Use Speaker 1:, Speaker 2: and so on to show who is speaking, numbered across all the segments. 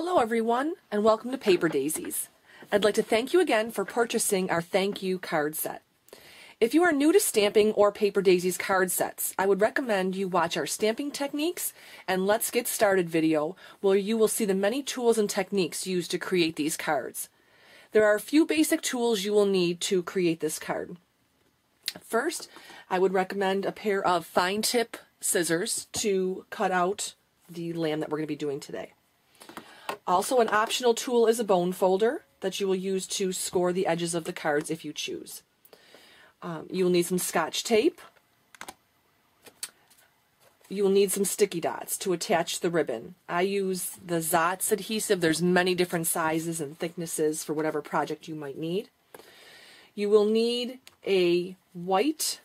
Speaker 1: Hello everyone, and welcome to Paper Daisies. I'd like to thank you again for purchasing our thank you card set. If you are new to stamping or Paper Daisies card sets, I would recommend you watch our stamping techniques and let's get started video where you will see the many tools and techniques used to create these cards. There are a few basic tools you will need to create this card. First, I would recommend a pair of fine tip scissors to cut out the lamb that we're going to be doing today. Also, an optional tool is a bone folder that you will use to score the edges of the cards if you choose. You will need some Scotch tape. You will need some sticky dots to attach the ribbon. I use the Zotz adhesive. There's many different sizes and thicknesses for whatever project you might need. You will need a white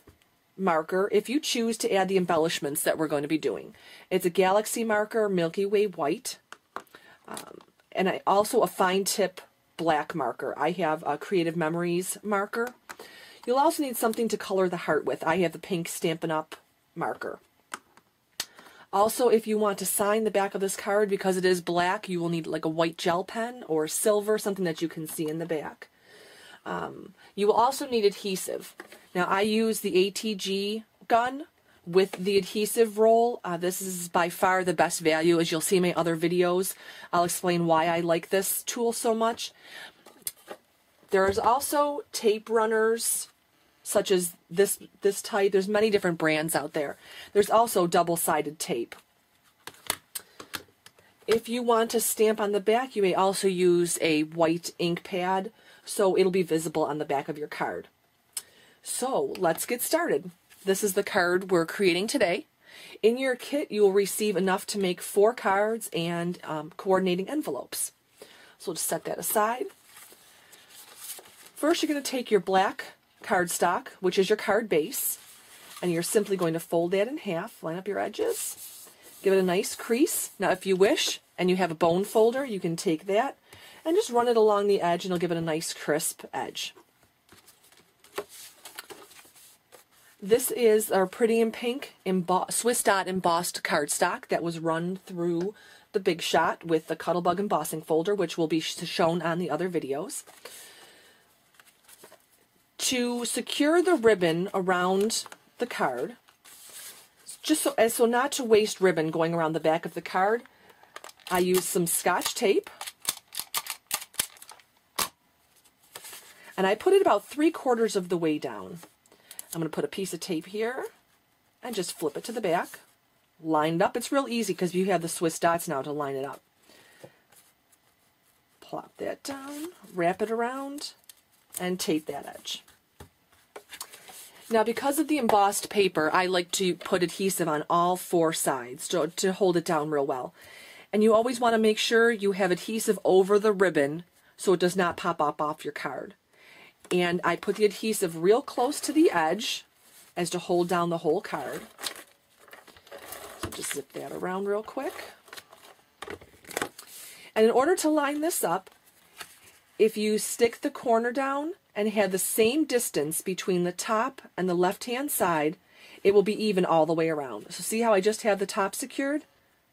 Speaker 1: marker if you choose to add the embellishments that we're going to be doing. It's a Galaxy marker, Milky Way white. And also a fine tip black marker. I have a Creative Memories marker. You'll also need something to color the heart with. I have the pink Stampin' Up! Marker. Also, if you want to sign the back of this card, because it is black, you will need like a white gel pen or silver, something that you can see in the back. You will also need adhesive. Now, I use the ATG gun with the adhesive roll. This is by far the best value. As you'll see in my other videos, I'll explain why I like this tool so much. There's also tape runners such as this type. There's many different brands out there. There's also double-sided tape. If you want to stamp on the back, you may also use a white ink pad so it'll be visible on the back of your card. So let's get started. This is the card we're creating today. In your kit, you will receive enough to make 4 cards and coordinating envelopes. So we'll just set that aside. First, you're going to take your black cardstock, which is your card base, and you're simply going to fold that in half, line up your edges, give it a nice crease. Now, if you wish, and you have a bone folder, you can take that and just run it along the edge, and it'll give it a nice crisp edge. This is our Pretty in Pink Swiss Dot embossed cardstock that was run through the Big Shot with the Cuttlebug embossing folder, which will be shown on the other videos. To secure the ribbon around the card, just so not to waste ribbon going around the back of the card, I use some Scotch tape, and I put it about 3/4 of the way down. I'm going to put a piece of tape here and just flip it to the back. Line it up. It's real easy because you have the Swiss dots now to line it up. Plop that down, wrap it around, and tape that edge. Now, because of the embossed paper, I like to put adhesive on all 4 sides to hold it down real well. And you always want to make sure you have adhesive over the ribbon so it does not pop up off your card. And I put the adhesive real close to the edge as to hold down the whole card. So just zip that around real quick. And in order to line this up, if you stick the corner down and have the same distance between the top and the left-hand side, it will be even all the way around. So see how I just have the top secured?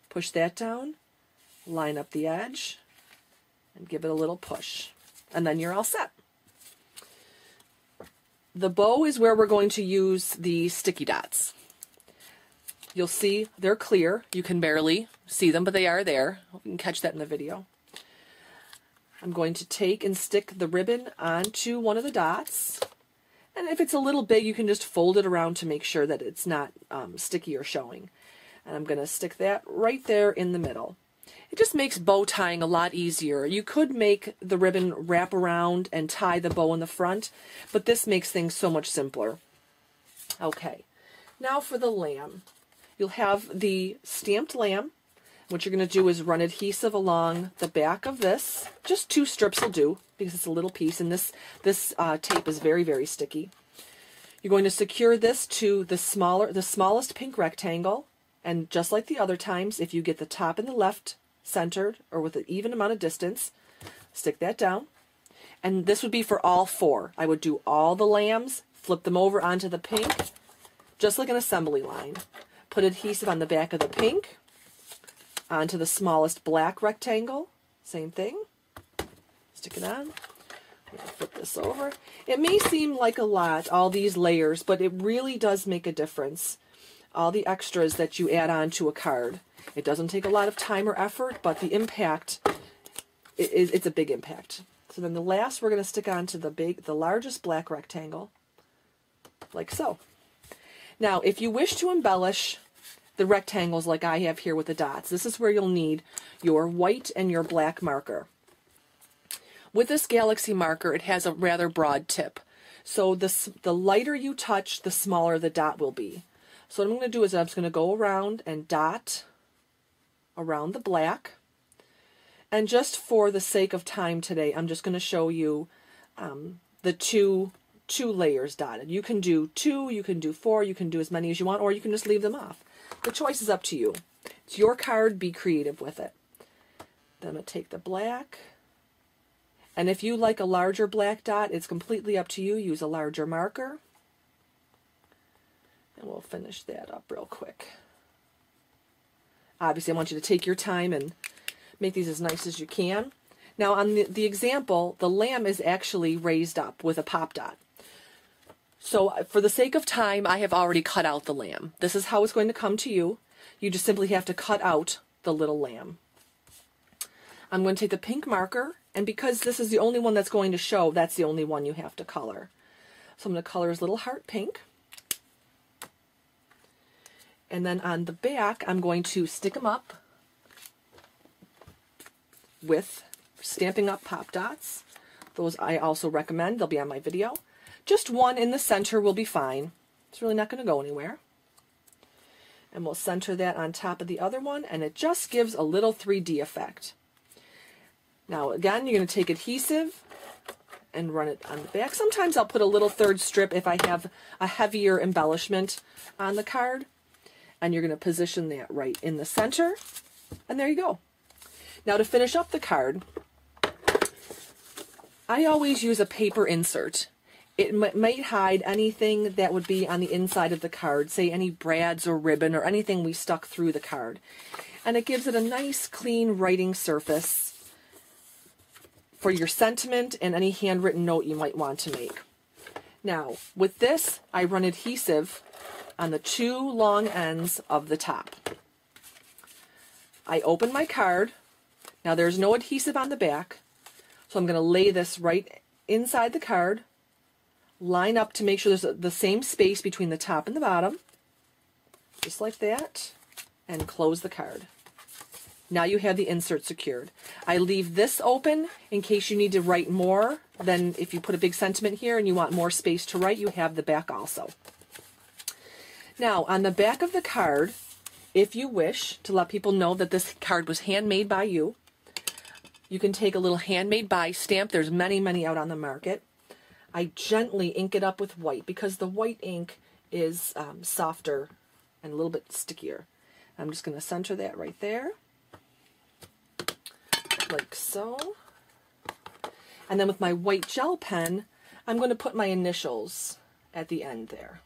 Speaker 1: Push that down, line up the edge, and give it a little push. And then you're all set. The bow is where we're going to use the sticky dots. You'll see they're clear. You can barely see them, but they are there. You can catch that in the video. I'm going to take and stick the ribbon onto one of the dots. And if it's a little big, you can just fold it around to make sure that it's not sticky or showing. And I'm going to stick that right there in the middle. It just makes bow tying a lot easier. You could make the ribbon wrap around and tie the bow in the front, but this makes things so much simpler. Okay, now for the lamb. You'll have the stamped lamb. What you're going to do is run adhesive along the back of this. Just 2 strips will do because it's a little piece, and this tape is very, very sticky. You're going to secure this to the smallest pink rectangle, and just like the other times, if you get the top and the left centered or with an even amount of distance, stick that down. And this would be for all 4. I would do all the lambs, flip them over onto the pink, just like an assembly line. Put adhesive on the back of the pink, onto the smallest black rectangle, Same thing. Stick it on. I'm going to flip this over. It may seem like a lot, all these layers, but it really does make a difference. All the extras that you add on to a card. It doesn't take a lot of time or effort, but the impact, it's a big impact. So then the last we're going to stick on to the largest black rectangle, like so. Now, if you wish to embellish the rectangles like I have here with the dots, this is where you'll need your white and your black marker. With this Galaxy marker, it has a rather broad tip. So the lighter you touch, the smaller the dot will be. So what I'm going to do is I'm just going to go around and dot around the black. And just for the sake of time today, I'm just going to show you the two layers dotted. You can do 2, you can do 4, you can do as many as you want, or you can just leave them off. The choice is up to you. It's your card, be creative with it. Then I'm going to take the black. And if you like a larger black dot, it's completely up to you. Use a larger marker. And we'll finish that up real quick. Obviously, I want you to take your time and make these as nice as you can. Now, on the example, the lamb is actually raised up with a pop dot. So, for the sake of time, I have already cut out the lamb. This is how it's going to come to you. You just simply have to cut out the little lamb. I'm going to take the pink marker, and because this is the only one that's going to show, that's the only one you have to color. So I'm going to color his little heart pink. And then on the back, I'm going to stick them up with Stampin' Up! Pop dots. Those I also recommend. They'll be on my video. Just one in the center will be fine. It's really not going to go anywhere. And we'll center that on top of the other one, and it just gives a little 3D effect. Now again, you're going to take adhesive and run it on the back. Sometimes I'll put a little third strip if I have a heavier embellishment on the card. And you're going to position that right in the center. And there you go. Now to finish up the card, I always use a paper insert. It might hide anything that would be on the inside of the card, say any brads or ribbon or anything we stuck through the card. And it gives it a nice clean writing surface for your sentiment and any handwritten note you might want to make. Now, with this, I run adhesive on the 2 long ends of the top. I open my card. Now, there's no adhesive on the back, so I'm going to lay this right inside the card, line up to make sure there's the same space between the top and the bottom, just like that, and close the card. Now you have the insert secured. I leave this open in case you need to write more. Then if you put a big sentiment here and you want more space to write, you have the back also. Now on the back of the card, if you wish to let people know that this card was handmade by you, you can take a little handmade by stamp. There's many, many out on the market. I gently ink it up with white because the white ink is softer and a little bit stickier. I'm just going to center that right there, like so. And then with my white gel pen, I'm going to put my initials at the end there.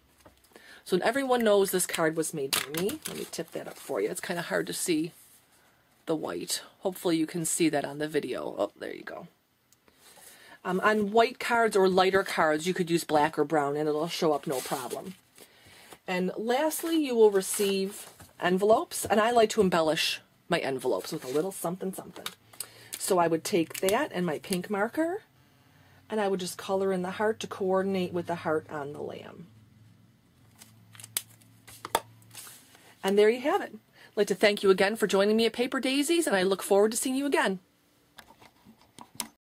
Speaker 1: So everyone knows this card was made by me. Let me tip that up for you. It's kind of hard to see the white. Hopefully you can see that on the video. Oh, there you go. On white cards or lighter cards, you could use black or brown and it'll show up no problem. And lastly, you will receive envelopes, and I like to embellish my envelopes with a little something something. So I would take that and my pink marker, and I would just color in the heart to coordinate with the heart on the lamb. And there you have it. I'd like to thank you again for joining me at Paper Daisies, and I look forward to seeing you again.